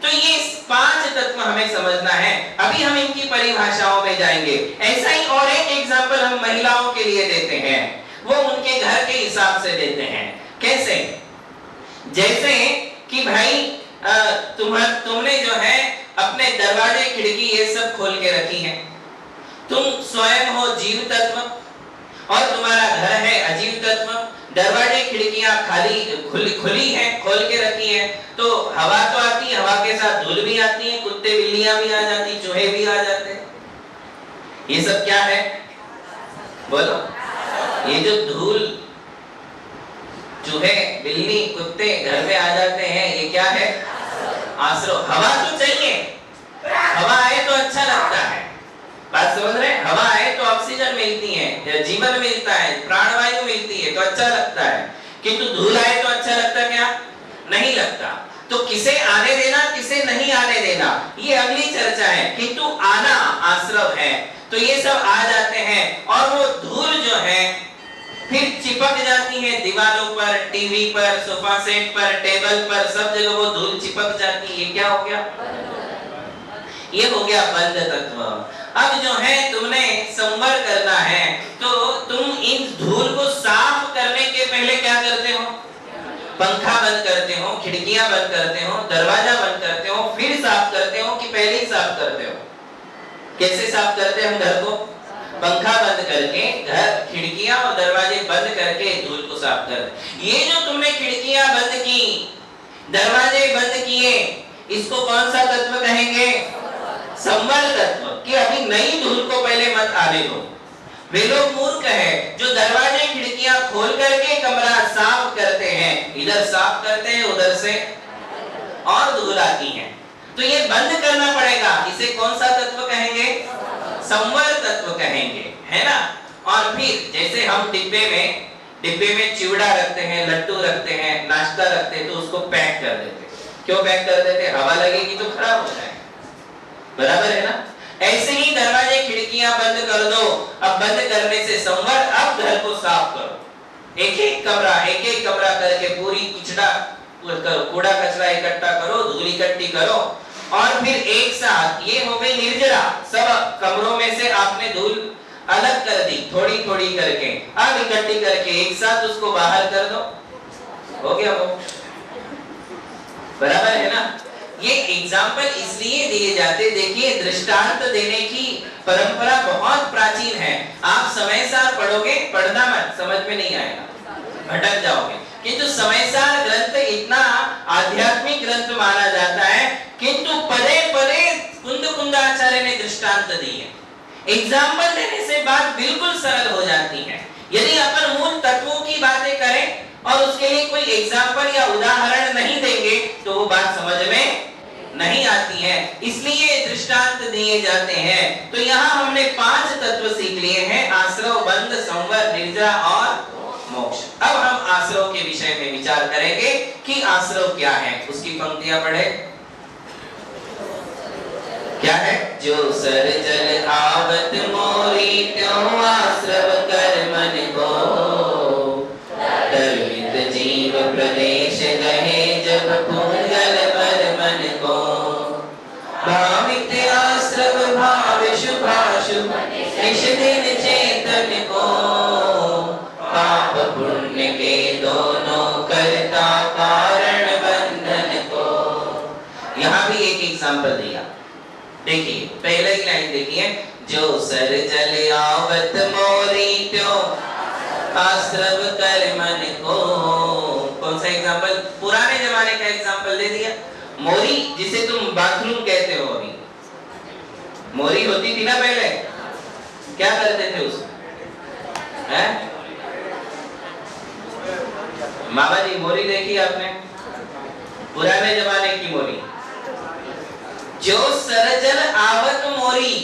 तो ये 5 तत्व हमें समझना है। अभी हम इनकी परिभाषाओं में जाएंगे। ऐसा ही और एक एग्जाम्पल हम महिलाओं के लिए देते हैं, वो उनके घर के हिसाब से देते हैं। कैसे? जैसे कि भाई तुमने जो है अपने दरवाजे खिड़की ये सब खोल के रखी है। तुम स्वयं हो जीव तत्व और तुम्हारा घर है अजीव तत्व। दरवाजे खिड़कियां खुली हैं, खोल के रखी है, तो हवा तो आती है, हवा के साथ धूल भी आती है, कुत्ते बिल्लियां भी आ जाती, चूहे भी आ जाते हैं। ये सब क्या है? बोलो। ये जो धूल, चूहे, बिल्ली, कुत्ते घर में आ जाते हैं, ये क्या है? आश्रव। हवा तो चाहिए, हवा आए तो अच्छा लगता है। बात समझ रहे हैं? हवा आए तो ऑक्सीजन मिलती है, जीवन मिलता है, प्राणवायु मिलती है, तो अच्छा लगता है। किंतु धूल आए तो अच्छा लगता क्या? नहीं लगता। तो किसे आने देना, किसे नहीं आने देना, ये अगली चर्चा है। किंतु आना आश्रव है, तो ये सब आ जाते हैं और वो धूल जो है फिर चिपक जाती है दीवारों पर, टीवी पर, सोफा सेट पर, टेबल पर, सब जगह वो धूल चिपक जाती है। ये क्या हो गया? ये हो गया बंध तत्व। अब जो है तुमने संवर करना है, तो तुम इन धूल को साफ करने के पहले क्या करते हो? पंखा बंद करते हो, खिड़कियां बंद करते हो, दरवाजा बंद करते हो, फिर साफ करते हो कि पहले ही साफ करते हो? कैसे साफ करते हैं हम घर को? पंखा बंद करके, घर खिड़कियां और दरवाजे बंद करके धूल को साफ करते। ये जो तुमने खिड़कियां बंद की, दरवाजे बंद किए, इसको कौन सा तत्व कहेंगे? संवर तत्व। कि अभी नई धूल को पहले मत आने दो। वे लोग मूर्ख है जो दरवाजे खिड़कियां खोल करके कमरा साफ करते हैं, इधर साफ करते हैं, उधर से और धूल आती है। तो ये बंद करना पड़ेगा। इसे कौन सा तत्व कहेंगे? संवर तत्व कहेंगे, है ना। और फिर जैसे हम डिब्बे में चिवड़ा रखते हैं, लड्डू रखते हैं, नाश्ता रखते हैं, तो उसको पैक कर देते। क्यों पैक कर देते? हवा लगेगी तो खराब हो जाएगा, बराबर है ना। ऐसे ही दरवाजे खिड़कियां बंद कर दो। अब बंद करने से संवर, अब घर को साफ करो। एक एक कमरा करके पूरी कूड़ा कचरा इकट्ठा करो, धूल इकट्ठी करो, और फिर एक साथ, ये हो गई निर्जरा। सब कमरों में से आपने धूल अलग कर दी, थोड़ी थोड़ी करके, अब इकट्ठी करके एक साथ उसको बाहर कर दो, हो गया मोक्ष, बराबर है ना। ये एग्जाम्पल इसलिए दिए जाते, देखिए दृष्टांत देने की परंपरा बहुत प्राचीन है। आप समय सार पढ़ोगे, पढ़ना मत, समझ में नहीं आएगा, भटक जाओगे। किंतु समय सार ग्रंथ इतना आध्यात्मिक ग्रंथ माना जाता है, किंतु पदे पदे कुंदाचार्य ने दृष्टांत दी है। एग्जाम्पल देने से बात बिल्कुल सरल हो जाती है। यदि अपन मूल तत्वों की बातें करें और उसके लिए कोई एग्जाम्पल या उदाहरण नहीं देंगे, तो वो बात समझ में नहीं आती है, इसलिए दृष्टांत दिए जाते हैं। तो यहाँ हमने 5 तत्व सीख लिए हैं, आश्रव, बंध, संवर, निर्जरा और मोक्ष। अब हम आश्रव के विषय में विचार करेंगे कि आश्रव क्या है। उसकी पंक्तियां पढ़े। क्या है? जो सर जल आवत मोरी, त्यों आश्रव कर मन को, दर्वित जीव प्रदेश गहे, जब कुंगल पर मन को, भावित आश्रव भाव शुभाशुभ, निश दिन चेतन को, पाप पुण्य के दोनों करता कारण बंधन को। यहाँ भी एक एग्जाम्पल दिया, देखिए पहले ही लाइन देखिए, जो सर जल आवत मोरी, त्यों आश्रव कर मन को। कौन सा एग्जाम्पल? पुराने जमाने का एग्जाम्पल दे दिया। मोरी, जिसे तुम बाथरूम कहते हो, अभी मोरी होती थी ना पहले, क्या करते थे उसमें? मामा जी मोरी देखी आपने? पुराने जमाने की मोरी। जो सरजल आवत मोरी,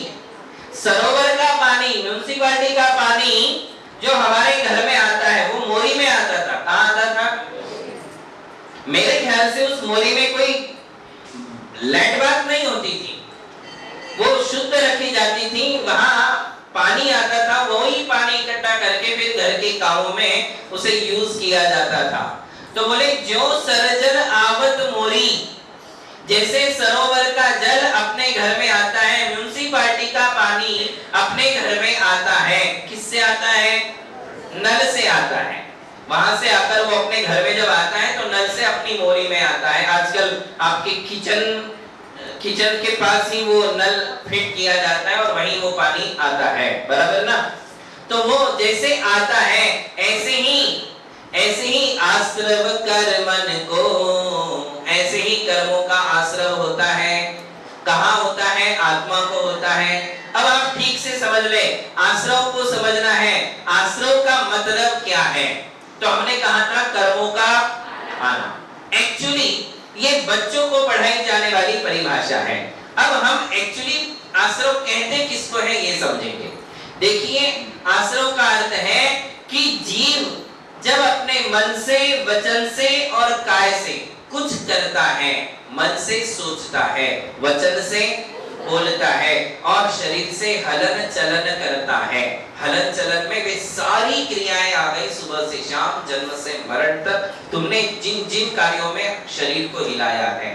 सरोवर का पानी, म्युनिसिपैलिटी का पानी जो हमारे घर में आता है, वो मोरी में आता था। कहाँ आता था? मेरे ख्याल से उस मोरी में कोई लैंड बात नहीं होती थी, वो शुद्ध रखी जाती थी। वहां पानी आता था, वही पानी इकट्ठा करके फिर घर के कामों में उसे यूज किया जाता था। तो बोले जो सरजल आवत मोरी, जैसे सरोवर का जल अपने घर में आता है, म्युनिसिपैलिटी का पानी अपने घर में आता है, किससे आता है? नल से आता है। वहां से आकर वो अपने घर में जब आता है तो नल से अपनी मोरी में आता है। आजकल आपके किचन के पास ही वो नल फिट किया जाता है और वहीं वो पानी आता है, बराबर ना? तो वो जैसे आता है ऐसे ही आश्रव कर मन को, ऐसे ही कर्मों का आश्रव होता है। कहाँ होता है? आत्मा को होता है। अब आप ठीक से समझ ले, आश्रव को समझना है। आश्रव का मतलब क्या है? तो हमने कहा था कर्मों का आना। एक्चुअली ये बच्चों को पढ़ाई जाने वाली परिभाषा है। अब हम एक्चुअली आश्रव कहते किसको है ये समझेंगे। देखिए, आश्रव का अर्थ है कि जीव जब अपने मन से, वचन से और काय से कुछ करता है, मन से सोचता है, वचन से बोलता है और शरीर से हलन चलन करता है। हलन चलन में वे सारी क्रियाएं आ गई, सुबह से शाम, जन्म से मरण तक तुमने जिन जिन कार्यों में शरीर को हिलाया है।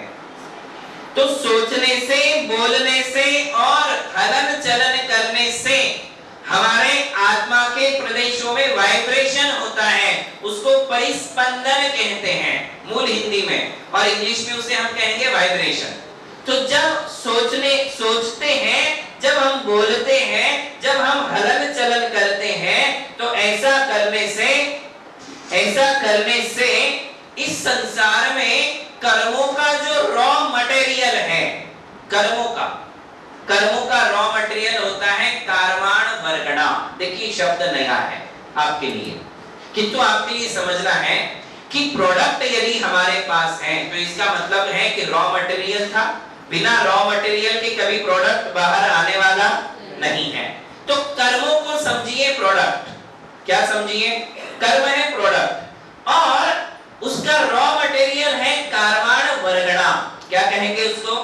तो सोचने से, बोलने से और हलन चलन करने से हमारे आत्मा के प्रदेशों में वाइब्रेशन होता है, उसको परिस्पंदन कहते हैं मूल हिंदी में, और इंग्लिश में उसे हम कहेंगे वाइब्रेशन। तो जब सोचते हैं, जब हम बोलते हैं, जब हम हलन चलन करते हैं, तो ऐसा करने से इस संसार में कर्मों का जो रॉ मटेरियल है, कर्मों का रॉ मटेरियल होता है कार्माण वर्गणा। देखिए शब्द नया है आपके लिए, किंतु आपके लिए समझना है कि प्रोडक्ट यदि हमारे पास है तो इसका मतलब है कि रॉ मटेरियल था। बिना रॉ मटेरियल के कभी प्रोडक्ट बाहर आने वाला नहीं है। तो कर्मों को समझिए प्रोडक्ट। क्या समझिए? कर्म है प्रोडक्ट और उसका रॉ मटेरियल है कार्माण वर्गणा। क्या कहेंगे उसको?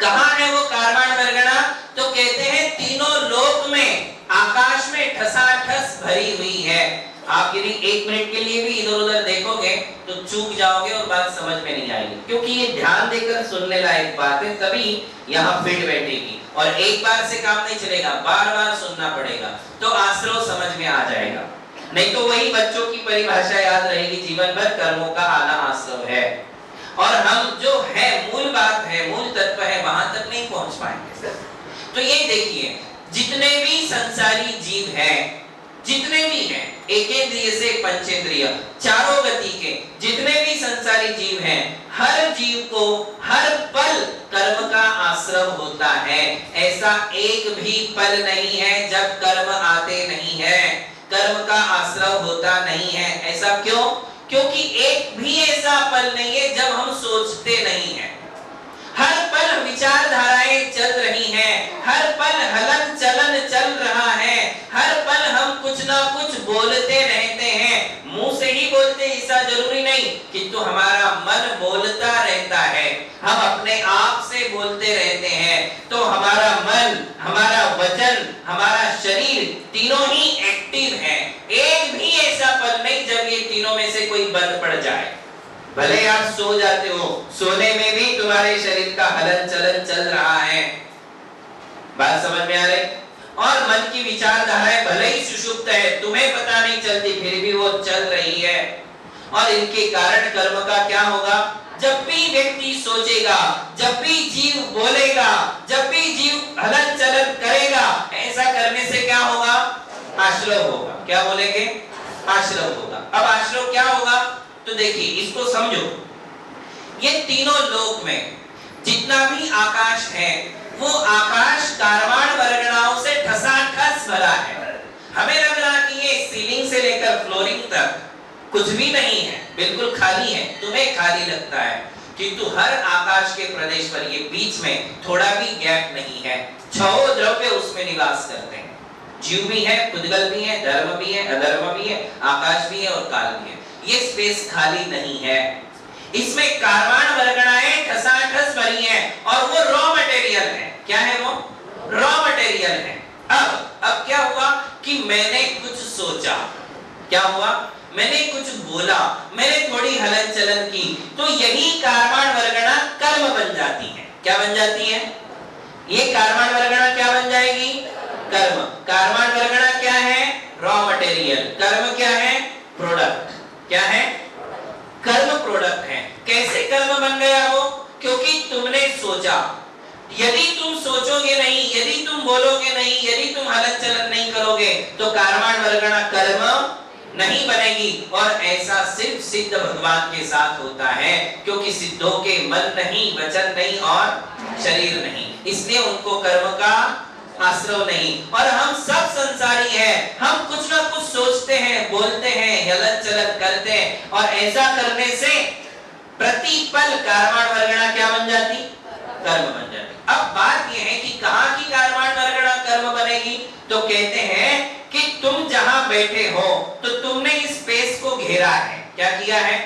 कहाँ है वो कार्माण वर्गणा? तो कहते हैं तीनों लोक में, आकाश में ठसाठस भरी हुई है। आप यदि 1 मिनट के लिए भी इधर उधर देखोगे तो चूक जाओगे और बात समझ में नहीं आएगी, क्योंकि ये ध्यान देकर सुनने लायक बात है, तभी यहाँ फिट बैठेगी। और एक बार से काम नहीं चलेगा, बार बार सुनना पड़ेगा, तो आश्रव समझ में आ जाएगा। नहीं तो वही बच्चों की परिभाषा याद रहेगी जीवन भर, कर्मों का आना आश्रव है। और हम जो है मूल बात है, मूल तत्व है, वहां तक नहीं पहुंच पाएंगे। तो ये देखिए, जितने भी संसारी जीव हैं, जितने भी हैं, एकेंद्रिय से पंचेंद्रिय, चारों गति के जितने भी संसारी जीव हैं, हर जीव को हर पल कर्म का आश्रव होता है। ऐसा एक भी पल नहीं है जब कर्म आते नहीं है, कर्म का आश्रव होता नहीं है। ऐसा क्यों? क्योंकि एक भी ऐसा पल नहीं है जब हम सोचते नहीं हैं। हर पल विचारधाराएं चल रही हैं, हर पल हलन चलन चल रहा है, हर पल हम कुछ ना कुछ बोलते रहते हैं। मुंह से ही बोलते ऐसा जरूरी नहीं, किंतु हमारा मन बोलता रहता है, हम अपने आप से बोलते रहते हैं। तो हमारा मन, हमारा वचन, हमारा शरीर तीनों ही एक्टिव है। एक भी ऐसा पल नहीं जब ये तीनों में से कोई बंद पड़ जाए। भले आप सो जाते हो, सोने में भी तुम्हारे शरीर का हलन चलन चल रहा है। बात समझ में आ रही? और मन की विचारधाराएं भले ही सुषुप्त है, तुम्हें पता नहीं चलती, फिर भी वो चल रही है। और इनके कारण कर्म का क्या होगा? जब भी व्यक्ति सोचेगा, जब भी जीव बोलेगा, जब भी जीव हलन चलन करेगा, ऐसा करने से क्या होगा? आश्रव होगा। क्या बोलेंगे? आश्रव होगा। अब आश्रव क्या होगा? तो देखिए, इसको समझो। ये तीनों लोक में जितना भी आकाश है, वो आकाश कार्माण वर्गणाओं से ठसाठस भरा है। हमें लग रहा कि ये सीलिंग से लेकर फ्लोरिंग तक कुछ भी नहीं है, बिल्कुल खाली है, तुम्हें खाली लगता है, किंतु हर आकाश के प्रदेश पर ये बीच में थोड़ा भी गैप नहीं है। छहों द्रव्य उसमें निवास करते हैं। जीव भी है, पुद्गल भी है, धर्म भी है, अधर्म भी है, आकाश भी है और काल भी है। ये स्पेस खाली नहीं है। इसमें कार्बन वर्गणाएं ठसाठस भरी हैं और वो रॉ मटेरियल है। क्या है वो? रॉ मटेरियल है। अब क्या हुआ कि मैंने कुछ सोचा। क्या हुआ? मैंने कुछ बोला, मैंने थोड़ी हलन चलन की, तो यही कार्माण वर्गणा कर्म बन जाती है। क्या बन जाती है? ये कार्माण वर्गणा क्या बन जाएगी? कर्म। कार्माण वर्गणा क्या है? Raw material. कर्म क्या है? प्रोडक्ट। क्या है? कर्म प्रोडक्ट है। कैसे कर्म बन गया वो? क्योंकि तुमने सोचा। यदि तुम सोचोगे नहीं, यदि तुम बोलोगे नहीं, यदि तुम हलन चलन नहीं करोगे, तो कार्माण वर्गणा कर्म नहीं बनेगी। और ऐसा सिर्फ सिद्ध भगवान के साथ होता है, क्योंकि सिद्धों के मन नहीं, वचन नहीं और शरीर नहीं, इसलिए उनको कर्म का आश्रय नहीं। और हम सब संसारी हैं, हम कुछ ना कुछ सोचते हैं, बोलते हैं, हलन चलन करते हैं, और ऐसा करने से प्रतिपल कार्माण वर्गणा क्या बन जाती? कर्म बन जाती। अब बात यह है कि कहां की कार्माण वर्गणा कर्म बनेगी? तो कहते हैं कि तुम जहां बैठे हो तो तुमने इस स्पेस को घेरा है। क्या किया है?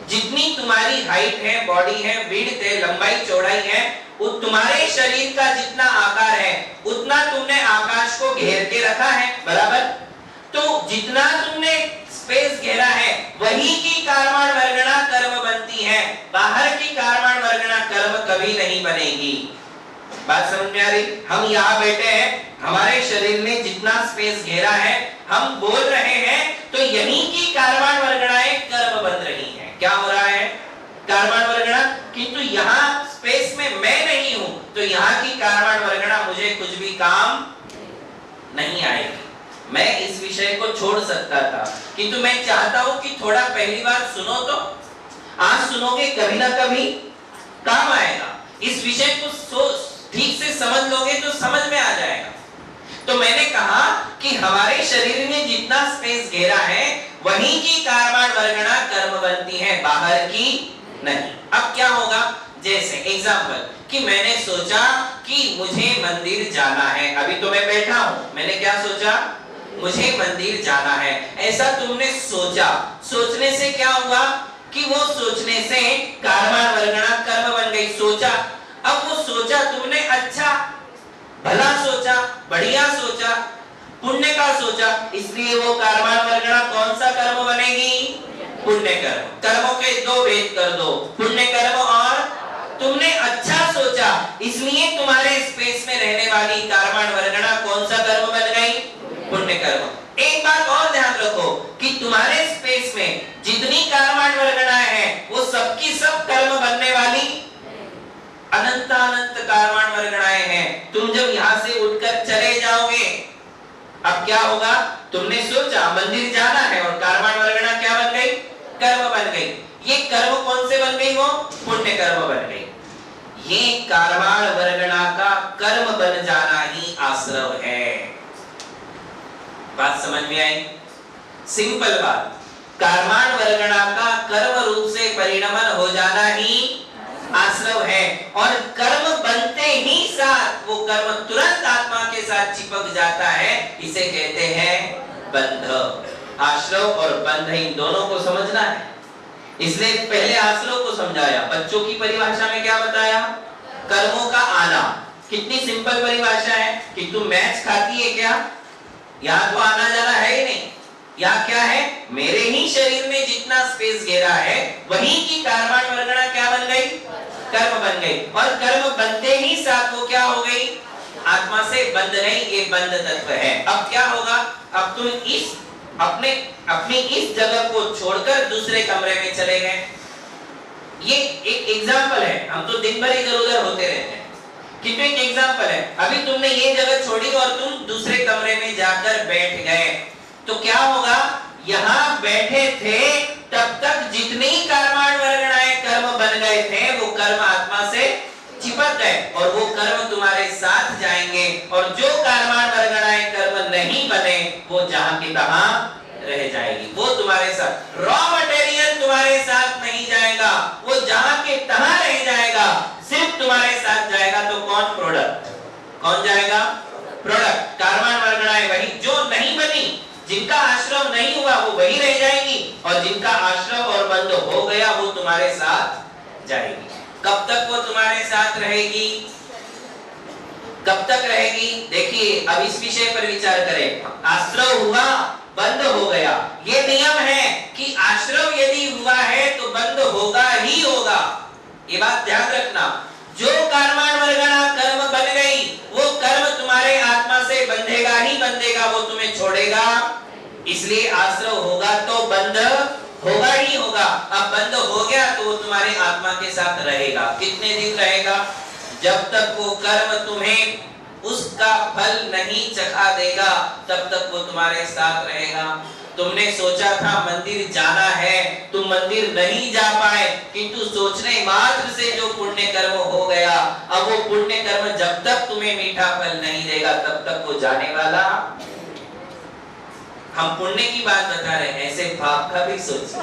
जितनी तुम्हारी हाइट है, बॉडी है, विड्थ है, लंबाई चौड़ाई है, वो तुम्हारे शरीर का जितना आकार है उतना तुमने आकाश को घेर के रखा है, बराबर? तो जितना तुमने स्पेस घेरा है वही की कार्माण वर्गणा कर्म बनती है। बाहर की कार्माण वर्गणा कर्म कभी नहीं बनेगी। बात समझ में आ रही? हम यहाँ बैठे हैं, हमारे शरीर ने जितना स्पेस घेरा है, हम बोल रहे हैं, तो यहीं की कार्माण वर्गणाएं कर्म बन रही हैं। क्या हो रहा है? कार्माण वर्गणा। किंतु यहाँ स्पेस में मैं नहीं हूं, तो यहाँ की कार्माण वर्गणा मुझे कुछ भी काम नहीं आएगी। मैं इस विषय को छोड़ सकता था, किंतु मैं चाहता हूं कि थोड़ा पहली बार सुनो, तो आज सुनोगे, कभी ना कभी काम आएगा। इस विषय को ठीक से समझ लोगे तो समझ में आ जाएगा। तो मैंने कहा कि हमारे शरीर में जितना स्पेस घेरा है वहीं की कार्माण वर्गणा कर्म बनती है, बाहर की नहीं। अब क्या होगा? जैसे एग्जांपल कि मैंने सोचा कि मुझे मंदिर जाना है। अभी तो मैं बैठा हूं, मैंने क्या सोचा? मुझे मंदिर जाना है। ऐसा तुमने सोचा। सोचने से क्या हुआ कि वो सोचने से कार्माण वर्गणा कर्म बन गई। सोचा, अब वो सोचा तुमने, अच्छा भला सोचा, बढ़िया सोचा, पुण्य का सोचा, इसलिए वो कार्माण वर्गणा कौन सा कर्म बनेगी? पुण्य कर्म। कर्मों के दो भेद कर दो, पुण्य कर्म और तुमने अच्छा सोचा, इसलिए तुम्हारे स्पेस में रहने वाली कार्माण वर्गणा कौन सा कर्म बन गई? पुण्य कर्म। एक बात और ध्यान रखो कि तुम्हारे स्पेस में जितनी कार्माण वर्गणाएं हैं वो सबकी सब कर्म बनने वाली अनंत अनंत कार्माण वर्गणाएं हैं। तुम जब यहाँ से उठकर चले जाओगे, अब क्या होगा? तुमने सोचा मंदिर जाना है और कार्माण वर्गणा क्या बन गई? कर्म बन गई। ये कर्म कौन से बन गई? वो पुण्य कर्म बन गई। ये कार्माण वर्गणा का कर्म बन जाना ही आश्रव है। बात समझ में आई? सिंपल बात। कार्माण वर्गणा का कर्म रूप से परिणमन हो जाना ही आश्रव है, और कर्म बनते ही साथ वो कर्म तुरंत आत्मा के साथ चिपक जाता है। इसे कहते हैं बंध। आश्रव और बंध, इन दोनों को समझना है। इसलिए पहले आश्रव को समझाया। बच्चों की परिभाषा में क्या बताया? कर्मों का आना। कितनी सिंपल परिभाषा है कि तुम मैच खाती है क्या? यहाँ तो आना जाना है ही नहीं। यहाँ क्या है? मेरे ही शरीर में जितना स्पेस घेरा है वही की कार्माण वर्गणा क्या बन गई? कर्म बन गई। और कर्म बनते ही साथ वो क्या हो गई? आत्मा से बंध नहीं, ये बंध तत्व है। अब क्या होगा? अब तुम इस अपनी इस जगह को छोड़कर दूसरे कमरे में चले गए। ये एक एग्जाम्पल है। हम तो दिन भर इधर उधर होते रहते हैं, किंतु एक एग्जाम्पल है। अभी तुमने ये जगह छोड़ी और तुम दूसरे कमरे में जाकर बैठ गए, तो क्या होगा? यहाँ बैठे थे तब तक जितनी कार्माण वर्गणाएं कर्म बन गए थे वो कर्म आत्मा से चिपक गए, और वो कर्म तुम्हारे साथ जाएंगे। और जो कार्माण वर्गणाएं कर्म नहीं बने वो जहां की तहां रह जाएगी। वो तुम्हारे साथ, रॉ मटेरियल तुम्हारे साथ नहीं जाएगा, वो जहां के तहां रह जाएगा। सिर्फ तुम्हारे साथ जाएगा तो कौन? प्रोडक्ट। कौन जाएगा? प्रोडक्ट। कार्माण वर्गणाएं वही जो नहीं बनी, जिनका आश्रम नहीं हुआ वो वही रह जाएगी, और जिनका आश्रम और बंध हो गया वो तुम्हारे साथ जाएगी। कब तक वो तुम्हारे साथ रहेगी? कब तक रहेगी? देखिए, अब इस विषय पर विचार करें। आश्रय हुआ, बंध हो गया, ये नियम है। ही होगा। ये बात ध्यान रखना, जो कर्माण वर्गणा कर्म बन गई वो कर्म तुम्हारे आत्मा से बंधेगा ही बंधेगा, वो तुम्हें छोड़ेगा। इसलिए आश्रव होगा तो बंध होगा ही होगा। अब बंद हो गया तो वो तुम्हारे आत्मा के साथ रहेगा। कितने दिन रहेगा? जब तक वो कर्म तुम्हें उसका फल नहीं चखा देगा तब तक वो तुम्हारे साथ रहेगा। तुमने सोचा था मंदिर जाना है, तुम मंदिर नहीं जा पाए, किंतु सोचने मात्र से जो पुण्य कर्म हो गया, अब वो पुण्य कर्म जब तक तुम्हें मीठा फल नहीं देगा तब तक वो जाने वाला। हम पुण्य की बात बता रहे हैं, ऐसे पाप का भी सोचिए,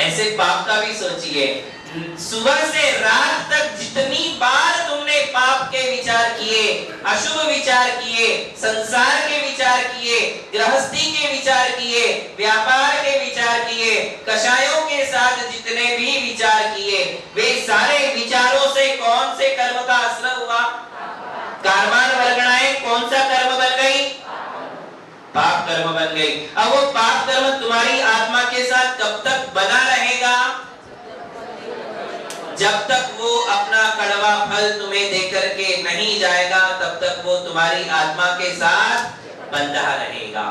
ऐसे पाप का भी सोचिए। सुबह से रात तक जितनी बार तुमने पाप के विचार किए, अशुभ विचार किए, संसार के विचार किए, गृहस्थी के विचार किए, व्यापार के विचार किए, कषायों के साथ जितने भी विचार किए, वे सारे विचारों से कौन से कर्म का आश्रय हुआ? कर्माण वर्गणाएं कौन सा कर्म बन गई? पाप कर्म बन गई। अब वो पाप कर्म तुम्हारी आत्मा के साथ कब तक बना रहेगा? जब तक वो अपना कड़वा फल तुम्हें देकर के नहीं जाएगा तब तक वो तुम्हारी आत्मा के साथ बंधा रहेगा।